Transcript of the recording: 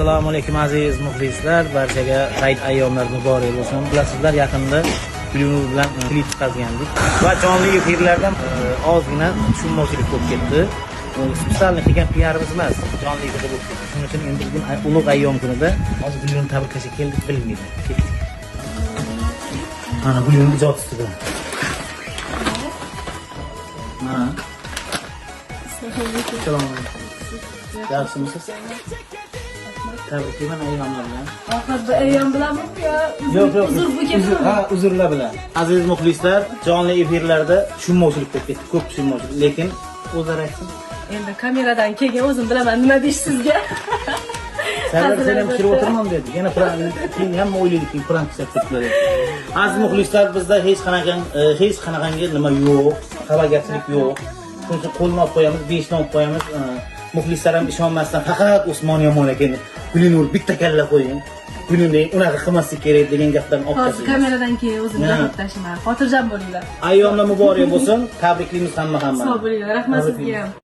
Assalomu alaykum aziz muxlislar, barchaga Hayit ayyomlar muborak bo'lsin. Bilasizlar, yaqinda Gulnur bilan klip chiqargandik va jonli efirlardan ozgina tushunmovchilik bo'lib ketdi. Spesialni qilgan PR'imiz emas, jonli efirda bo'lib ketdi. Shuning uchun endi bugun ulug' ayyom kunida hozir Gulnurni tabriklashga keldik, bilmaydi. Ketdik. Mana Gulnur ijod ustida. Mana. Assalomu alaykum. Yaxshimisiz? Tabriklayman ayyomlar bilan. Oxirda ayyom bilanmi yo? Yo'q, uzr bu ketdi. Ha, uzrlar bilan. Aziz muxlislar, jonli efirlarda tushunmovchilik bo'lib ketdi, ko'p tushunmovchilik. Lekin o'zlari aytsin. Endi kameradan keyin o'zim bilaman nima deyish sizga. Sabr bilan kirib o'tirmam dedi. Yana keyin hamma o'ylaydi, prank qilib aziz muxlislar, bizda hech qanaqangi nima yo'q, xabargarchilik yo'q. Shuning uchun qo'lni olib qo'yamiz, 5 ni olib qo'yamiz. Muxlislar ham ishonmasdan faqat Usmon Yomon ekan, Gulnur bitta kalla qo'ying. Gulnurni unaqa qilmaslik kerak degan gaplarni olib Hozir kameradan keyin o'zim rahatlashaman. Xotirjam bo'linglar. Ayyomlar muborak bo'lsin. Tabriklaymiz hamma. Sog' bo'linglar. Rahmat sizga ham.